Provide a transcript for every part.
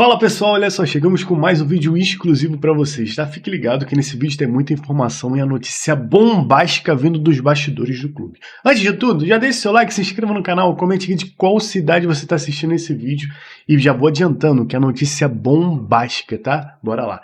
Fala pessoal, olha só, chegamos com mais um vídeo exclusivo para vocês, tá? Fique ligado que nesse vídeo tem muita informação e a notícia bombástica vindo dos bastidores do clube. Antes de tudo, já deixe seu like, se inscreva no canal, comente aqui de qual cidade você está assistindo esse vídeo e já vou adiantando que a notícia é bombástica, tá? Bora lá.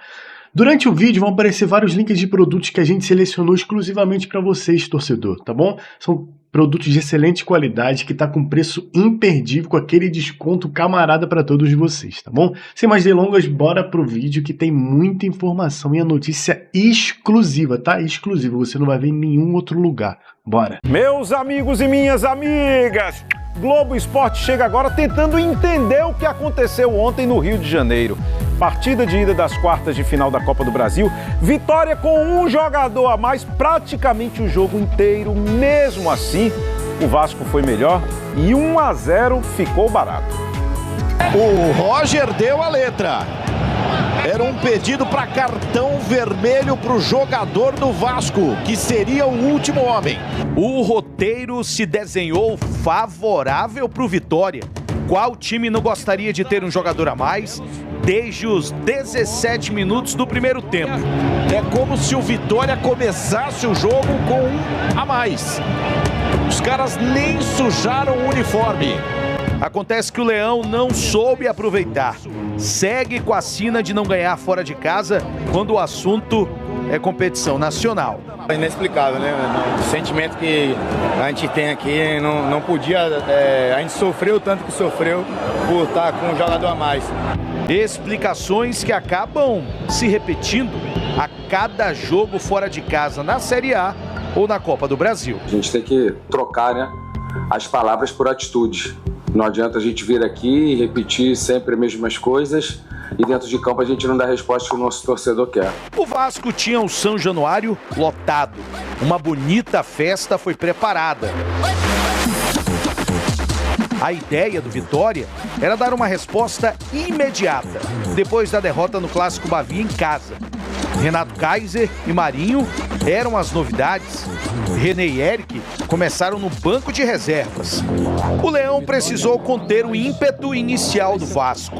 Durante o vídeo vão aparecer vários links de produtos que a gente selecionou exclusivamente para vocês, torcedor, tá bom? São produtos de excelente qualidade que tá com preço imperdível, com aquele desconto camarada para todos vocês, tá bom? Sem mais delongas, bora pro vídeo que tem muita informação e a notícia exclusiva, tá? Exclusiva, você não vai ver em nenhum outro lugar. Bora! Meus amigos e minhas amigas, Globo Esporte chega agora tentando entender o que aconteceu ontem no Rio de Janeiro. Partida de ida das quartas de final da Copa do Brasil, vitória com um jogador a mais praticamente o jogo inteiro. Mesmo assim, o Vasco foi melhor e 1-0 ficou barato. O Roger deu a letra. Era um pedido para cartão vermelho para o jogador do Vasco, que seria o último homem. O roteiro se desenhou favorável para o Vitória. Qual time não gostaria de ter um jogador a mais desde os 17 minutos do primeiro tempo? É como se o Vitória começasse o jogo com um a mais. Os caras nem sujaram o uniforme. Acontece que o Leão não soube aproveitar. Segue com a sina de não ganhar fora de casa quando o assunto é competição nacional. É inexplicável, né? O sentimento que a gente tem aqui não podia... a gente sofreu tanto que sofreu por estar com um jogador a mais. Explicações que acabam se repetindo a cada jogo fora de casa na Série A ou na Copa do Brasil. A gente tem que trocar, né, as palavras por atitudes. Não adianta a gente vir aqui e repetir sempre as mesmas coisas e dentro de campo a gente não dá a resposta que o nosso torcedor quer. O Vasco tinha o São Januário lotado. Uma bonita festa foi preparada. A ideia do Vitória era dar uma resposta imediata, depois da derrota no Clássico Bavi em casa. Renato Kaiser e Marinho eram as novidades. René e Eric começaram no banco de reservas. O Leão precisou conter o ímpeto inicial do Vasco,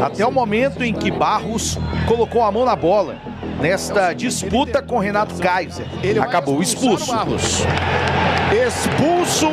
até o momento em que Barros colocou a mão na bola. Nesta disputa com Renato Kaiser, ele acabou expulso. Expulso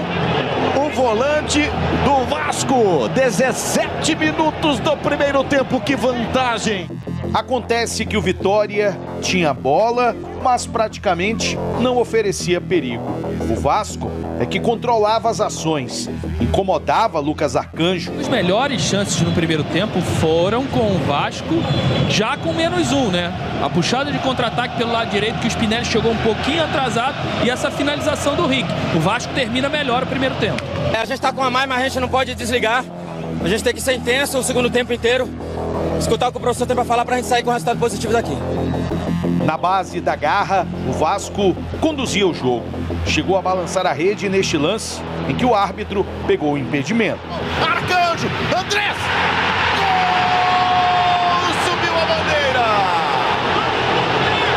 o volante do Vasco. 17 minutos do primeiro tempo, que vantagem! Acontece que o Vitória tinha bola, mas praticamente não oferecia perigo. O Vasco é que controlava as ações, incomodava Lucas Arcanjo. As melhores chances no primeiro tempo foram com o Vasco, já com -1, né? A puxada de contra-ataque pelo lado direito, que o Spinelli chegou um pouquinho atrasado, e essa finalização do Rick. O Vasco termina melhor o primeiro tempo. A gente tá com a mais, mas a gente não pode desligar. A gente tem que ser intenso o segundo tempo inteiro. Escutar o que o professor tem para falar para a gente sair com resultado positivo daqui. Na base da garra, o Vasco conduzia o jogo. Chegou a balançar a rede neste lance em que o árbitro pegou o impedimento. Arcanjo, Andrés! Gol! Subiu a bandeira!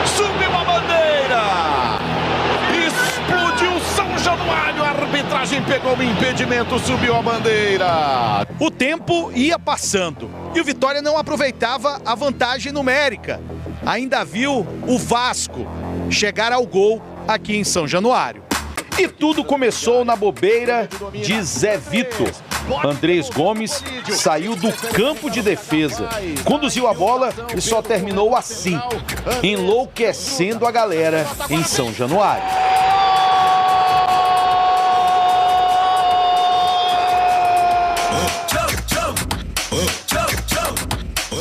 Subiu a bandeira! Explodiu São Januário, a arbitragem pegou o impedimento, subiu a bandeira! O tempo ia passando e o Vitória não aproveitava a vantagem numérica. Ainda viu o Vasco chegar ao gol aqui em São Januário. E tudo começou na bobeira de Zé Vitor. Andrés Gomes saiu do campo de defesa, conduziu a bola e só terminou assim, enlouquecendo a galera em São Januário.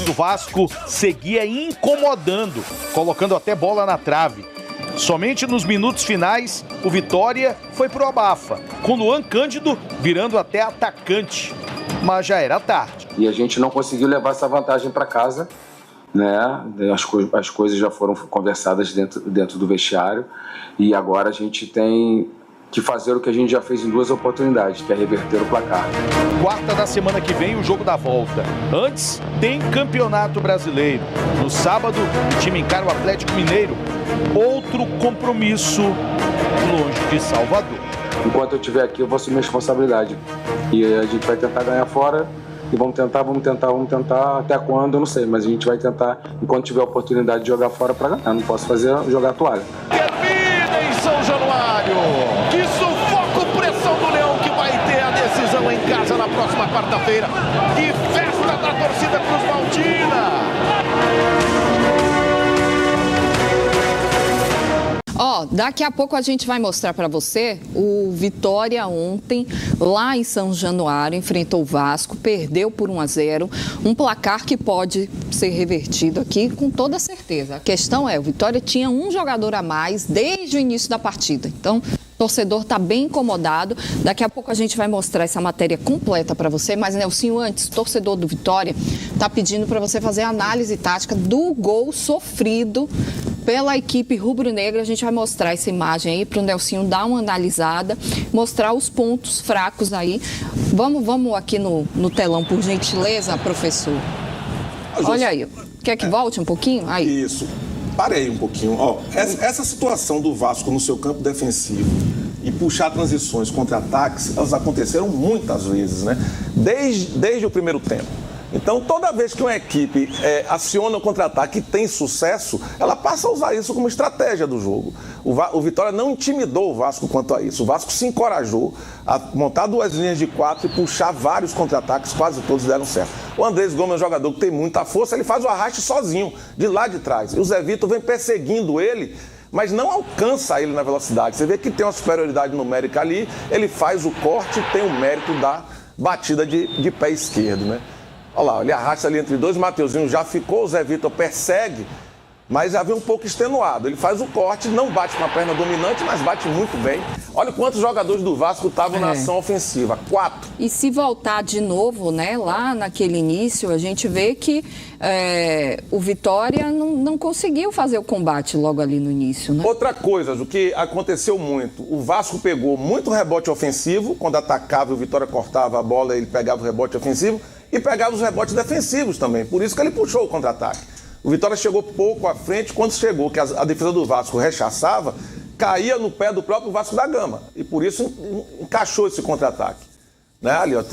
O Vasco seguia incomodando, colocando até bola na trave. Somente nos minutos finais, o Vitória foi pro abafa, com Luan Cândido virando até atacante. Mas já era tarde. E a gente não conseguiu levar essa vantagem para casa, né? As coisas já foram conversadas dentro do vestiário e agora a gente tem que fazer o que a gente já fez em 2 oportunidades, que é reverter o placar. Quarta da semana que vem, o jogo da volta. Antes, tem Campeonato Brasileiro. No sábado, o time encara o Atlético Mineiro. Outro compromisso longe de Salvador. Enquanto eu estiver aqui, eu vou assumir a responsabilidade. E a gente vai tentar ganhar fora e vamos tentar, até quando, eu não sei, mas a gente vai tentar, enquanto tiver a oportunidade de jogar fora para ganhar, não posso jogar a toalha. Termina em São Januário, que sufoco, pressão do Leão que vai ter a decisão em casa na próxima quarta-feira. Que festa da torcida cruzmaltina! Daqui a pouco a gente vai mostrar para você o Vitória ontem, lá em São Januário, enfrentou o Vasco, perdeu por 1-0, um placar que pode ser revertido aqui com toda certeza. A questão é, o Vitória tinha um jogador a mais desde o início da partida, então o torcedor está bem incomodado. Daqui a pouco a gente vai mostrar essa matéria completa para você, mas Nelsinho, antes, o torcedor do Vitória está pedindo para você fazer a análise tática do gol sofrido pela equipe rubro-negra. A gente vai mostrar essa imagem aí para o Nelsinho dar uma analisada, mostrar os pontos fracos aí. Vamos aqui no telão, por gentileza, professor. Olha aí, quer que volte um pouquinho? Aí. Isso. Parei um pouquinho. Essa situação do Vasco no seu campo defensivo e puxar transições contra-ataques, elas aconteceram muitas vezes, né? Desde o primeiro tempo. Então, toda vez que uma equipe aciona o contra-ataque e tem sucesso, ela passa a usar isso como estratégia do jogo. O Vitória não intimidou o Vasco quanto a isso. O Vasco se encorajou a montar 2 linhas de 4 e puxar vários contra-ataques, quase todos deram certo. O Andrés Gomes é um jogador que tem muita força, ele faz o arraste sozinho, de lá de trás. E o Zé Vitor vem perseguindo ele, mas não alcança ele na velocidade. Você vê que tem uma superioridade numérica ali, ele faz o corte e tem o mérito da batida de pé esquerdo, né? Olha lá, ele arrasta ali entre dois, Mateuzinho já ficou, o Zé Vitor persegue, mas já vem um pouco extenuado. Ele faz o corte, não bate com a perna dominante, mas bate muito bem. Olha quantos jogadores do Vasco estavam na ação ofensiva, 4. E se voltar de novo, né, lá naquele início, a gente vê que o Vitória não conseguiu fazer o combate logo ali no início, né? Outra coisa, o que aconteceu muito, o Vasco pegou muito rebote ofensivo, quando atacava o Vitória cortava a bola, ele pegava o rebote ofensivo, e pegava os rebotes defensivos também. Por isso que ele puxou o contra-ataque. O Vitória chegou pouco à frente. Quando chegou, que a defesa do Vasco rechaçava, caía no pé do próprio Vasco da Gama. E por isso encaixou esse contra-ataque. Né? Ali, ó,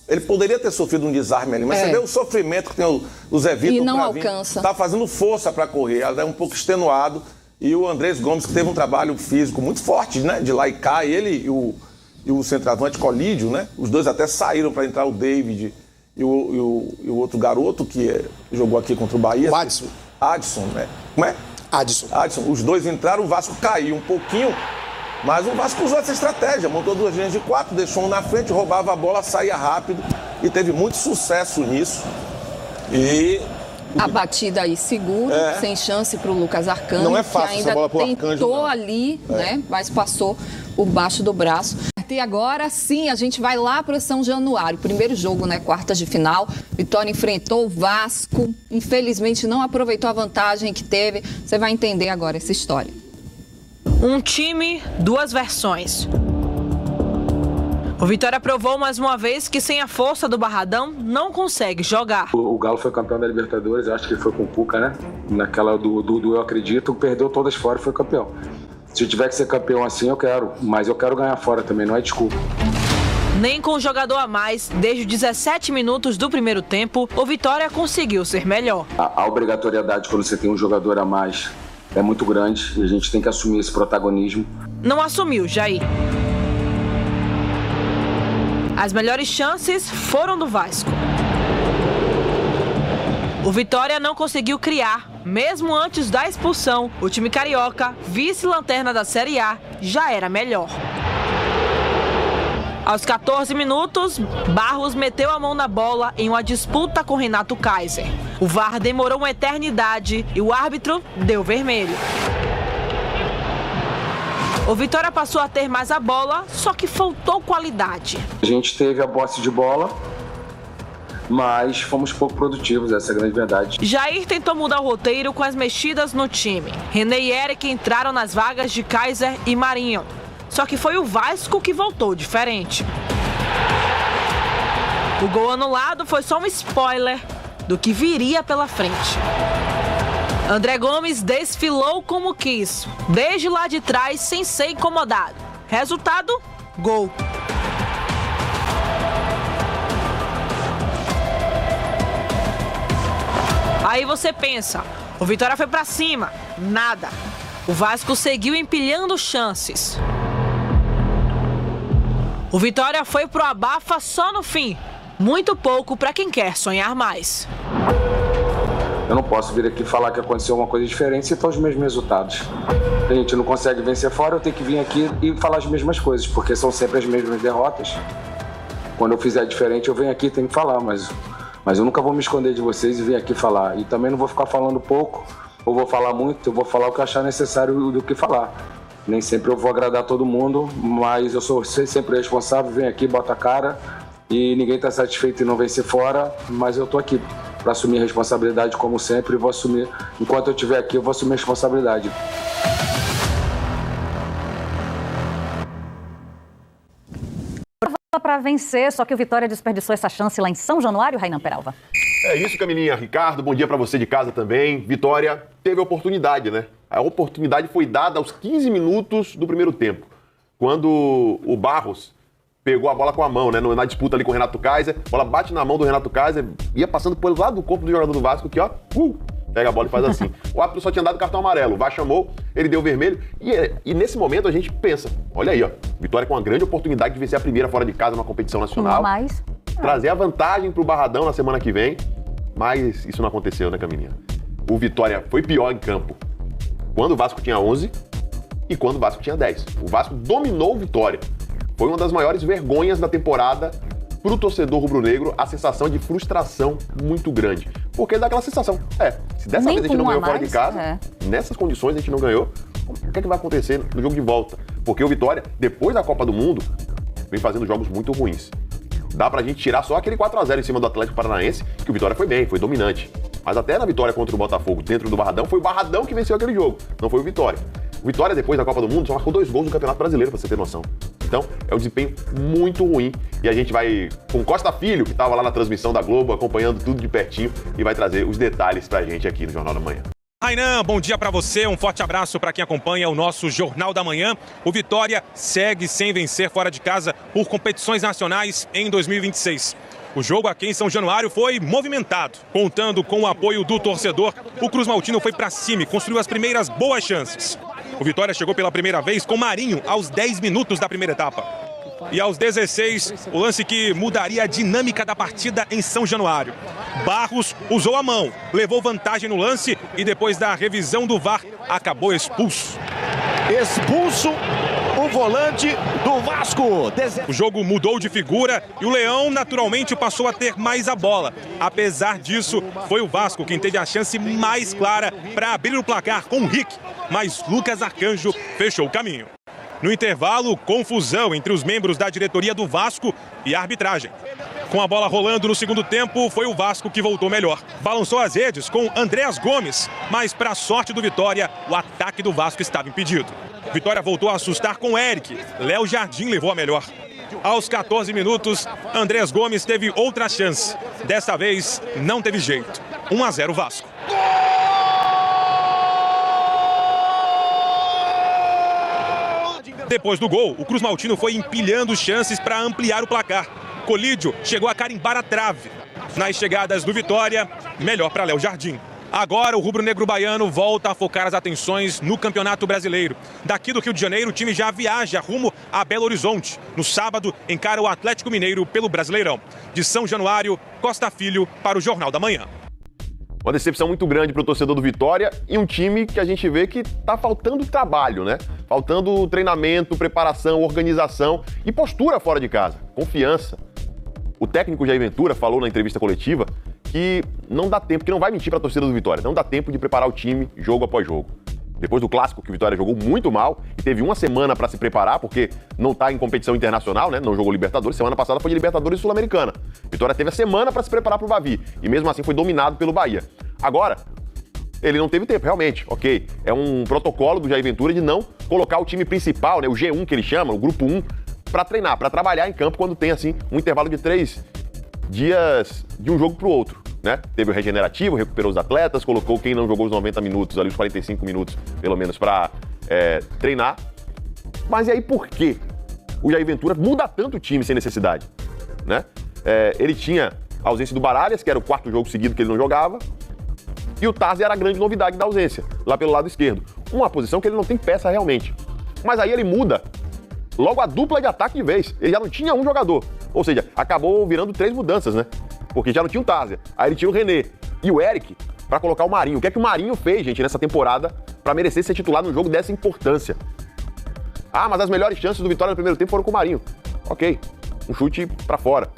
ele poderia ter sofrido um desarme ali, mas você vê o sofrimento que tem o Zé Vitor. E não alcança. Está fazendo força para correr. Ela é um pouco extenuado. E o Andrés Gomes, que teve um trabalho físico muito forte, né? De lá e cá, ele e o centroavante Colídio, né? Os dois até saíram para entrar o David e o outro garoto que jogou aqui contra o Bahia. O Adson. Adson, né? Como é? Adson. Os dois entraram, o Vasco caiu um pouquinho, mas o Vasco usou essa estratégia, montou 2 linhas de 4, deixou um na frente, roubava a bola, saía rápido e teve muito sucesso nisso. E a batida aí segura, sem chance para o Lucas Arcanjo. Não é fácil que ainda essa bola pro Arcanjo, tentou não. ali, né? Mas passou por baixo do braço. E agora sim, a gente vai lá para São Januário. Primeiro jogo, né? Quartas de final. Vitória enfrentou o Vasco. Infelizmente não aproveitou a vantagem que teve. Você vai entender agora essa história. Um time, 2 versões. O Vitória provou mais uma vez que sem a força do Barradão não consegue jogar. O Galo foi campeão da Libertadores, acho que foi com o Cuca, né? Naquela do Eu Acredito, perdeu todas fora e foi campeão. Se eu tiver que ser campeão assim, eu quero, mas eu quero ganhar fora também, não é desculpa. Nem com o jogador a mais, desde os 17 minutos do primeiro tempo, o Vitória conseguiu ser melhor. A obrigatoriedade quando você tem um jogador a mais é muito grande e a gente tem que assumir esse protagonismo. Não assumiu, Jair. As melhores chances foram do Vasco. O Vitória não conseguiu criar, mesmo antes da expulsão. O time carioca, vice-lanterna da Série A, já era melhor. Aos 14 minutos, Barros meteu a mão na bola em uma disputa com Renato Kaiser. O VAR demorou uma eternidade e o árbitro deu vermelho. O Vitória passou a ter mais a bola, só que faltou qualidade. A gente teve a posse de bola, mas fomos pouco produtivos, essa é a grande verdade. Jair tentou mudar o roteiro com as mexidas no time. René e Eric entraram nas vagas de Kaiser e Marinho. Só que foi o Vasco que voltou diferente. O gol anulado foi só um spoiler do que viria pela frente. André Gomes desfilou como quis, desde lá de trás, sem ser incomodado. Resultado, gol. Aí você pensa, o Vitória foi pra cima. Nada. O Vasco seguiu empilhando chances. O Vitória foi pro abafa só no fim. Muito pouco para quem quer sonhar mais. Eu não posso vir aqui falar que aconteceu alguma coisa diferente se estão os mesmos resultados. A gente não consegue vencer fora, eu tenho que vir aqui e falar as mesmas coisas, porque são sempre as mesmas derrotas. Quando eu fizer diferente, eu venho aqui e tenho que falar, mas eu nunca vou me esconder de vocês e vir aqui falar. E também não vou ficar falando pouco, ou vou falar muito, eu vou falar o que eu achar necessário do que falar. Nem sempre eu vou agradar todo mundo, mas eu sou sempre responsável, venho aqui, boto a cara, e ninguém está satisfeito em não vencer fora, mas eu tô aqui para assumir a responsabilidade como sempre e vou assumir. Enquanto eu estiver aqui, eu vou assumir a responsabilidade. Para vencer, só que o Vitória desperdiçou essa chance lá em São Januário, Rainan Peralva. É isso, Camilinha. Ricardo, bom dia para você de casa também. Vitória teve a oportunidade, né? A oportunidade foi dada aos 15 minutos do primeiro tempo, quando o Barros pegou a bola com a mão, né? Na disputa ali com o Renato Kaiser, a bola bate na mão do Renato Kaiser, ia passando pelo lado do corpo do jogador do Vasco, que ó, pega a bola e faz assim. O árbitro só tinha dado cartão amarelo, o VAR chamou, ele deu vermelho, e nesse momento a gente pensa, olha aí, ó, Vitória com uma grande oportunidade de vencer a primeira fora de casa numa competição nacional, trazer a vantagem pro Barradão na semana que vem, mas isso não aconteceu, né, Camilinha? O Vitória foi pior em campo quando o Vasco tinha 11 e quando o Vasco tinha 10. O Vasco dominou o Vitória. Foi uma das maiores vergonhas da temporada pro torcedor rubro-negro, a sensação de frustração muito grande. Porque dá aquela sensação, se dessa vez a gente não ganhou fora de casa, nessas condições a gente não ganhou, o que é que vai acontecer no jogo de volta? Porque o Vitória, depois da Copa do Mundo, vem fazendo jogos muito ruins. Dá pra gente tirar só aquele 4-0 em cima do Atlético Paranaense, que o Vitória foi bem, foi dominante. Mas até na vitória contra o Botafogo, dentro do Barradão, foi o Barradão que venceu aquele jogo, não foi o Vitória. O Vitória, depois da Copa do Mundo, só marcou 2 gols no Campeonato Brasileiro, pra você ter noção. Então, é um desempenho muito ruim. E a gente vai com Costa Filho, que estava lá na transmissão da Globo, acompanhando tudo de pertinho, e vai trazer os detalhes pra gente aqui no Jornal da Manhã. Rainan, bom dia para você, um forte abraço para quem acompanha o nosso Jornal da Manhã. O Vitória segue sem vencer fora de casa por competições nacionais em 2026. O jogo aqui em São Januário foi movimentado. Contando com o apoio do torcedor, o Cruz Maltino foi para cima e construiu as primeiras boas chances. O Vitória chegou pela primeira vez com Marinho aos 10 minutos da primeira etapa. E aos 16, o lance que mudaria a dinâmica da partida em São Januário. Barros usou a mão, levou vantagem no lance e depois da revisão do VAR, acabou expulso. Expulso o volante do Vasco. O jogo mudou de figura e o Leão naturalmente passou a ter mais a bola. Apesar disso, foi o Vasco quem teve a chance mais clara para abrir o placar com o Rick, mas Lucas Arcanjo fechou o caminho. No intervalo, confusão entre os membros da diretoria do Vasco e a arbitragem. Com a bola rolando no segundo tempo, foi o Vasco que voltou melhor. Balançou as redes com Andreas Gomes, mas para a sorte do Vitória, o ataque do Vasco estava impedido. Vitória voltou a assustar com Eric. Léo Jardim levou a melhor. Aos 14 minutos, Andreas Gomes teve outra chance. Dessa vez, não teve jeito. 1-0 Vasco. Depois do gol, o Cruz Maltino foi empilhando chances para ampliar o placar. Colídio chegou a carimbar a trave. Nas chegadas do Vitória, melhor para Léo Jardim. Agora o rubro-negro baiano volta a focar as atenções no Campeonato Brasileiro. Daqui do Rio de Janeiro, o time já viaja rumo a Belo Horizonte. No sábado, encara o Atlético Mineiro pelo Brasileirão. De São Januário, Costa Filho para o Jornal da Manhã. Uma decepção muito grande para o torcedor do Vitória e um time que a gente vê que tá faltando trabalho, né? Faltando treinamento, preparação, organização e postura fora de casa, confiança. O técnico Jair Ventura falou na entrevista coletiva que não dá tempo, que não vai mentir para a torcida do Vitória, não dá tempo de preparar o time jogo após jogo. Depois do clássico, que o Vitória jogou muito mal e teve uma semana para se preparar, porque não está em competição internacional, né? Não jogou Libertadores. Semana passada foi de Libertadores e Sul-Americana. Vitória teve a semana para se preparar para o Bavi e mesmo assim foi dominado pelo Bahia. Agora, ele não teve tempo, realmente, ok. É um protocolo do Jair Ventura de não colocar o time principal, né? O G1 que ele chama, o grupo 1, para treinar, para trabalhar em campo quando tem assim um intervalo de 3 dias de um jogo para o outro. Né? Teve o regenerativo, recuperou os atletas, colocou quem não jogou os 90 minutos, ali os 45 minutos, pelo menos, para treinar. Mas e aí por que o Jair Ventura muda tanto o time sem necessidade? Né? Ele tinha a ausência do Baralhas, que era o 4º jogo seguido que ele não jogava. E o Tarzi era a grande novidade da ausência, lá pelo lado esquerdo. Uma posição que ele não tem peça realmente. Mas aí ele muda logo a dupla de ataque de vez. Ele já não tinha um jogador. Ou seja, acabou virando 3 mudanças, né? Porque já não tinha o Tarzi. Aí ele tinha o René e o Eric para colocar o Marinho. O que é que o Marinho fez, gente, nessa temporada para merecer ser titular num jogo dessa importância? Ah, mas as melhores chances do Vitória no primeiro tempo foram com o Marinho. Ok, um chute para fora.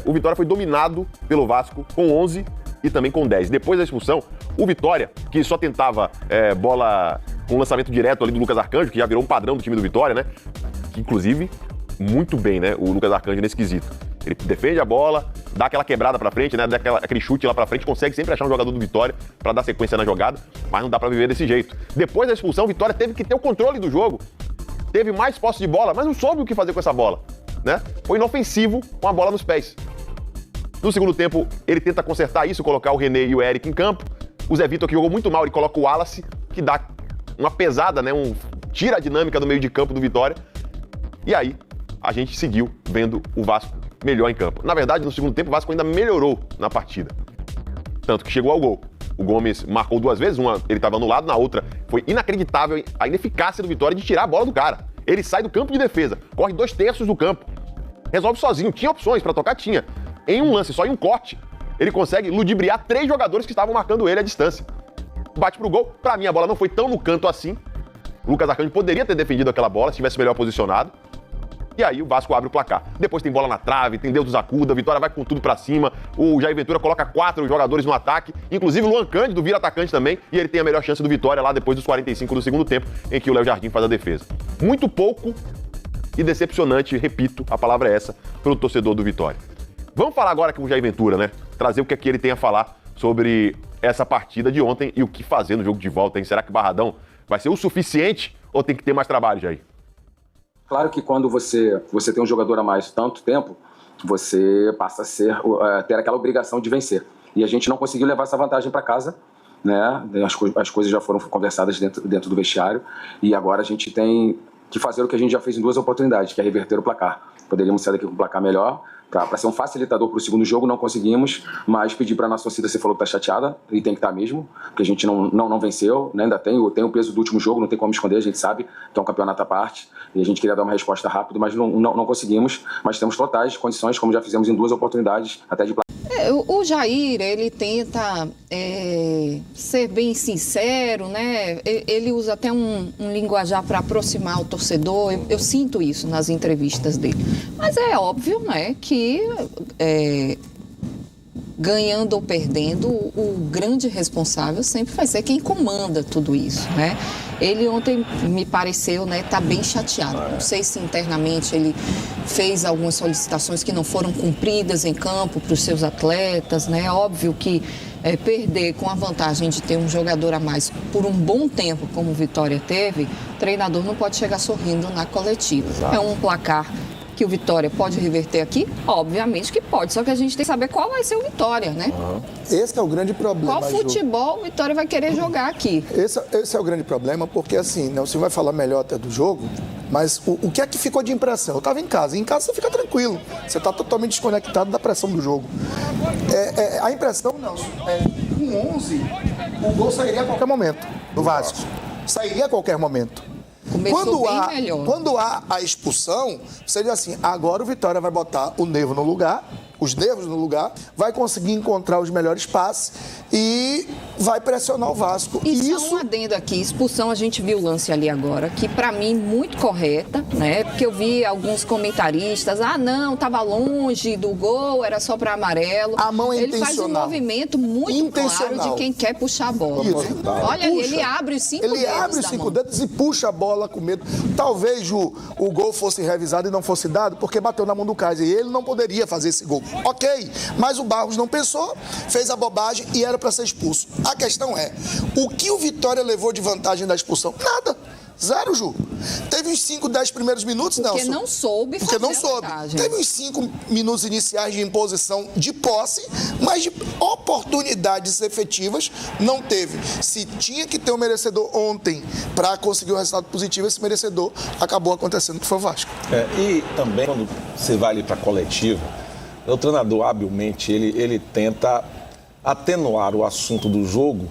O Vitória foi dominado pelo Vasco com 11 e também com 10. Depois da expulsão, o Vitória, que só tentava bola com lançamento direto ali do Lucas Arcanjo, que já virou um padrão do time do Vitória, né? Que, inclusive, muito bem, né? O Lucas Arcanjo nesse quesito. Ele defende a bola, dá aquela quebrada pra frente, né? Dá aquele chute lá pra frente, consegue sempre achar um jogador do Vitória pra dar sequência na jogada, mas não dá pra viver desse jeito. Depois da expulsão, o Vitória teve que ter o controle do jogo. Teve mais posse de bola, mas não soube o que fazer com essa bola, né? Foi inofensivo com a bola nos pés. No segundo tempo, ele tenta consertar isso, colocar o René e o Eric em campo. O Zé Vitor, que jogou muito mal, ele coloca o Wallace, que dá uma pesada, né? Tira a dinâmica do meio de campo do Vitória. E aí, a gente seguiu vendo o Vasco melhor em campo. Na verdade, no segundo tempo, o Vasco ainda melhorou na partida. Tanto que chegou ao gol. O Gomes marcou 2 vezes, uma ele estava anulado, na outra foi inacreditável a ineficácia do Vitória de tirar a bola do cara. Ele sai do campo de defesa, corre 2/3 do campo, resolve sozinho, tinha opções para tocar, tinha. Em um lance, só em um corte, ele consegue ludibriar 3 jogadores que estavam marcando ele à distância. Bate pro gol, pra mim a bola não foi tão no canto assim. O Lucas Arcanjo poderia ter defendido aquela bola se tivesse melhor posicionado. E aí o Vasco abre o placar. Depois tem bola na trave, tem Deus nos acuda, a Vitória vai com tudo pra cima. O Jair Ventura coloca 4 jogadores no ataque, inclusive o Luan Cândido vira atacante também, e ele tem a melhor chance do Vitória lá depois dos 45 do segundo tempo, em que o Léo Jardim faz a defesa. Muito pouco e decepcionante, repito, a palavra é essa, pro torcedor do Vitória. Vamos falar agora com o Jair Ventura, né? Trazer o que é que ele tem a falar sobre essa partida de ontem e o que fazer no jogo de volta, hein? Será que o Barradão vai ser o suficiente ou tem que ter mais trabalho, Jair? Claro que quando você tem um jogador a mais tanto tempo, você passa a ter aquela obrigação de vencer. E a gente não conseguiu levar essa vantagem para casa, né? As coisas já foram conversadas dentro do vestiário e agora a gente tem que fazer o que a gente já fez em 2 oportunidades, que é reverter o placar. Poderíamos sair daqui com um placar melhor, para ser um facilitador para o segundo jogo, não conseguimos, mas pedir para a nossa torcida, você falou que está chateada, e tem que estar mesmo, porque a gente não venceu, né? Ainda tem o peso do último jogo, não tem como esconder, a gente sabe que é um campeonato à parte, e a gente queria dar uma resposta rápida, mas não conseguimos, mas temos totais condições, como já fizemos em 2 oportunidades, até de O Jair, ele tenta ser bem sincero, né? Ele usa até um linguajar para aproximar o torcedor. Eu sinto isso nas entrevistas dele. Mas é óbvio, né, que ganhando ou perdendo, o grande responsável sempre vai ser quem comanda tudo isso, né? Ele ontem me pareceu, né, tá bem chateado. Não sei se internamente ele fez algumas solicitações que não foram cumpridas em campo para os seus atletas, né? Óbvio que perder com a vantagem de ter um jogador a mais por um bom tempo, como o Vitória teve, o treinador não pode chegar sorrindo na coletiva. Exato. É um placar que o Vitória pode reverter aqui? Obviamente que pode, só que a gente tem que saber qual vai ser o Vitória, né? Esse é o grande problema. Qual futebol o Vitória vai querer jogar aqui? Esse é o grande problema, porque assim, né, você vai falar melhor até do jogo, mas o que é que ficou de impressão? Eu estava em casa você fica tranquilo, você está totalmente desconectado da pressão do jogo. A impressão, Nelson, com 11, o gol sairia a qualquer momento do Vasco. Sairia a qualquer momento. Quando há a expulsão, você diz assim, agora o Vitória vai botar os nervos no lugar, vai conseguir encontrar os melhores passes e vai pressionar o Vasco. E só um adendo aqui, expulsão, a gente viu o lance ali agora, que pra mim muito correta, né? Porque eu vi alguns comentaristas, não, tava longe do gol, era só pra amarelo. A mão é intencional. Ele faz um movimento muito claro de quem quer puxar a bola. Isso. Olha, ele abre os 5 dedos. Ele abre os 5 dedos e puxa a bola com medo. Talvez o gol fosse revisado e não fosse dado, porque bateu na mão do Kaiser e ele não poderia fazer esse gol. Ok, mas o Barros não pensou, fez a bobagem e era para ser expulso. A questão é, o que o Vitória levou de vantagem da expulsão? Nada. 0, Ju. Teve uns 5, 10 primeiros minutos, Nelson. Porque não soube fazer vantagem. Teve uns 5 minutos iniciais de imposição de posse, mas de oportunidades efetivas não teve. Se tinha que ter um merecedor ontem para conseguir um resultado positivo, esse merecedor acabou acontecendo, que foi o Vasco. E também, quando você vai ali para a coletiva, o treinador, habilmente, ele tenta atenuar o assunto do jogo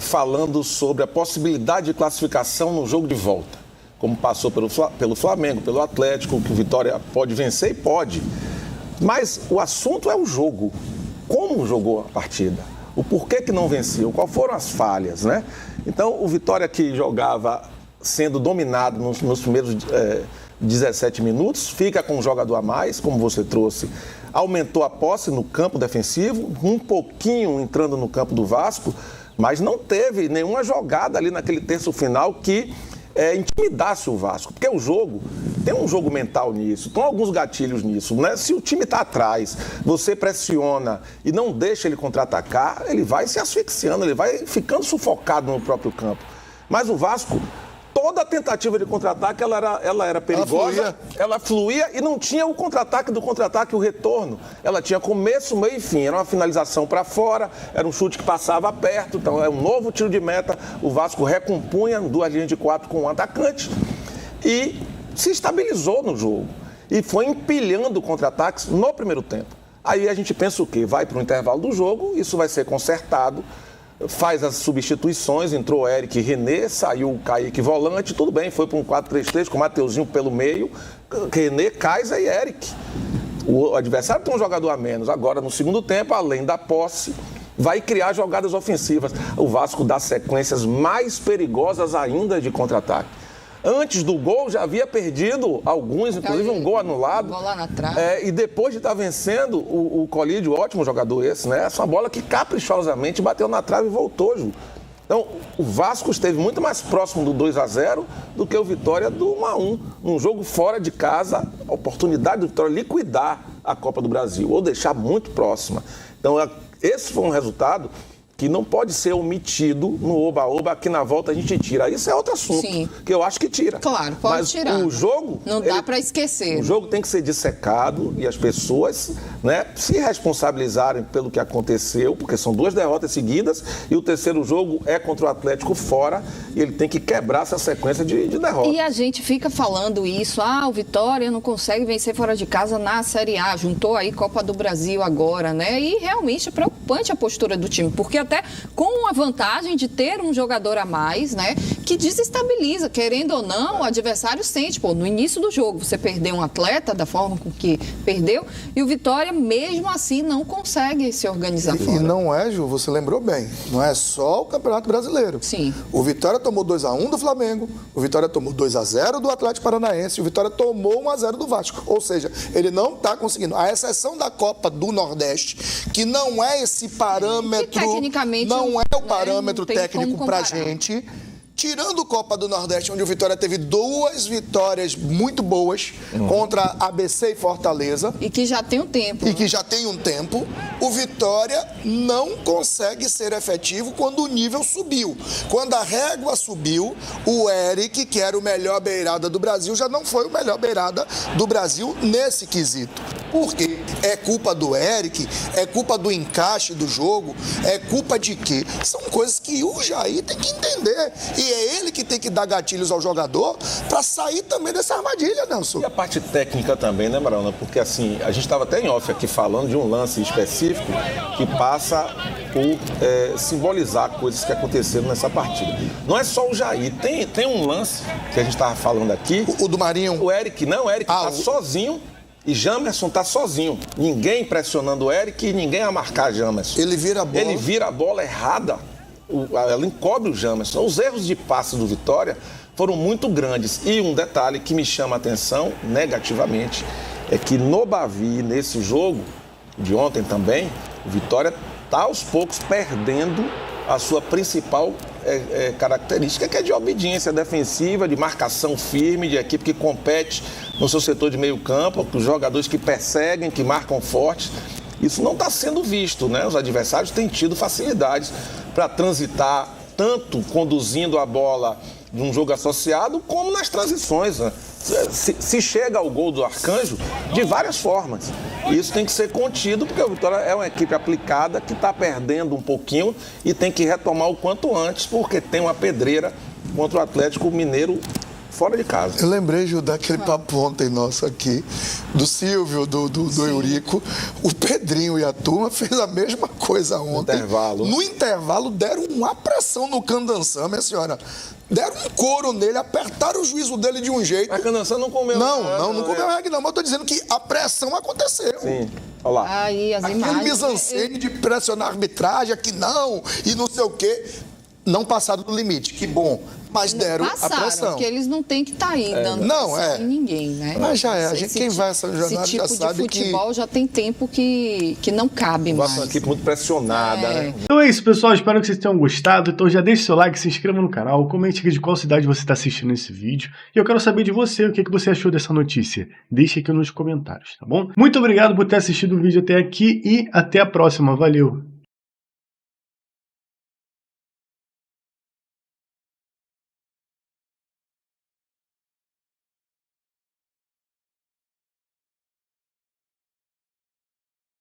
falando sobre a possibilidade de classificação no jogo de volta. Como passou pelo Flamengo, pelo Atlético, que o Vitória pode vencer e pode. Mas o assunto é o jogo. Como jogou a partida? O porquê que não venceu? Quais foram as falhas, né? Então, o Vitória que jogava sendo dominado nos primeiros 17 minutos, fica com um jogador a mais, como você trouxe. Aumentou a posse no campo defensivo, um pouquinho entrando no campo do Vasco, mas não teve nenhuma jogada ali naquele terço final que intimidasse o Vasco. Porque o jogo, tem um jogo mental nisso, tem alguns gatilhos nisso, né? Se o time está atrás, você pressiona e não deixa ele contra-atacar, ele vai se asfixiando, ele vai ficando sufocado no próprio campo. Mas o Vasco, toda a tentativa de contra-ataque, ela era perigosa, ela fluía e não tinha o contra-ataque do contra-ataque, o retorno. Ela tinha começo, meio e fim. Era uma finalização para fora, era um chute que passava perto, então é um novo tiro de meta. O Vasco recompunha 2 linhas de 4 com um atacante e se estabilizou no jogo. E foi empilhando contra-ataques no primeiro tempo. Aí a gente pensa o quê? Vai para o intervalo do jogo, isso vai ser consertado. Faz as substituições, entrou o Eric e René, saiu o Kaique volante, tudo bem, foi para um 4-3-3 com o Mateuzinho pelo meio, René, Kaiser e Eric. O adversário tem um jogador a menos. Agora, no segundo tempo, além da posse, vai criar jogadas ofensivas. O Vasco dá sequências mais perigosas ainda de contra-ataque. Antes do gol, já havia perdido alguns, inclusive um gol anulado. Gol lá na trave. E depois de estar vencendo, o Colídio, ótimo jogador esse, né? Essa bola que caprichosamente bateu na trave e voltou, Ju. Então, o Vasco esteve muito mais próximo do 2-0 do que o Vitória do 1-1. Um jogo fora de casa, a oportunidade do Vitória liquidar a Copa do Brasil, ou deixar muito próxima. Então, esse foi um resultado que não pode ser omitido no oba-oba, que na volta a gente tira. Isso é outro assunto, Sim. que eu acho que tira. Claro, pode Mas tirar. o jogo... Não dá para esquecer. O jogo tem que ser dissecado e as pessoas, né, se responsabilizarem pelo que aconteceu, porque são 2 derrotas seguidas e o terceiro jogo é contra o Atlético fora e ele tem que quebrar essa sequência de derrotas. E a gente fica falando isso, o Vitória não consegue vencer fora de casa na Série A, juntou aí Copa do Brasil agora, né? E realmente é preocupante a postura do time, porque até com a vantagem de ter um jogador a mais, né, que desestabiliza, querendo ou não, o adversário sente, no início do jogo você perdeu um atleta da forma com que perdeu e o Vitória mesmo assim não consegue se organizar fora. E não é, Ju, você lembrou bem, não é só o Campeonato Brasileiro. Sim. O Vitória tomou 2-1 do Flamengo, o Vitória tomou 2-0 do Atlético Paranaense, o Vitória tomou 1-0 do Vasco. Ou seja, ele não está conseguindo. A exceção da Copa do Nordeste, que não é esse parâmetro, não é o parâmetro técnico pra gente. Tirando Copa do Nordeste, onde o Vitória teve 2 vitórias muito boas contra ABC e Fortaleza. E que já tem um tempo. E que já tem um tempo. O Vitória não consegue ser efetivo quando o nível subiu. Quando a régua subiu, o Eric, que era o melhor beirada do Brasil, já não foi o melhor beirada do Brasil nesse quesito. Por quê? É culpa do Eric? É culpa do encaixe do jogo? É culpa de quê? São coisas que o Jair tem que entender. E é ele que tem que dar gatilhos ao jogador para sair também dessa armadilha, Nelson. E a parte técnica também, né, Marona? Porque assim, a gente estava até em off aqui falando de um lance específico que passa por simbolizar coisas que aconteceram nessa partida. Não é só o Jair, tem um lance que a gente estava falando aqui. O do Marinho? O Eric está sozinho. E Jamerson está sozinho. Ninguém pressionando o Eric e ninguém a marcar Jamerson. Ele vira a bola. Ele vira a bola errada. Ela encobre o Jamerson. Os erros de passe do Vitória foram muito grandes. E um detalhe que me chama a atenção negativamente é que no Bavi, nesse jogo de ontem também, o Vitória está aos poucos perdendo a sua principal característica, que é de obediência defensiva, de marcação firme, de equipe que compete no seu setor de meio campo, com jogadores que perseguem, que marcam forte. Isso não está sendo visto, né? Os adversários têm tido facilidades para transitar, tanto conduzindo a bola de um jogo associado, como nas transições, né? Se chega ao gol do Arcanjo de várias formas. E isso tem que ser contido, porque o Vitória é uma equipe aplicada que está perdendo um pouquinho e tem que retomar o quanto antes, porque tem uma pedreira contra o Atlético Mineiro fora de casa. Eu lembrei, Gil, daquele papo ontem nosso aqui, do Silvio, do Eurico. O Pedrinho e a turma fez a mesma coisa ontem. No intervalo, deram uma pressão no Candançã, minha senhora. Deram um couro nele, apertaram o juízo dele de um jeito. A Candançã não comeu. Não comeu reggae, não. Mas eu tô dizendo que a pressão aconteceu. Sim. Olha lá. Aí, as aquele imagens... mise-en-scène de pressionar a arbitragem, aqui não, e não sei o quê. Não passaram do limite, que bom. Mas deram a pressão. Porque eles não têm que estar aí dando pressão em ninguém, né? Mas já é. Quem vai essa jornada esse tipo já sabe de futebol já tem tempo que não cabe mais. Uma equipe muito pressionada, né? Então é isso, pessoal. Espero que vocês tenham gostado. Então já deixe seu like, se inscreva no canal, comente aqui de qual cidade você está assistindo esse vídeo. E eu quero saber de você, o que você achou dessa notícia. Deixe aqui nos comentários, tá bom? Muito obrigado por ter assistido o vídeo até aqui e até a próxima. Valeu!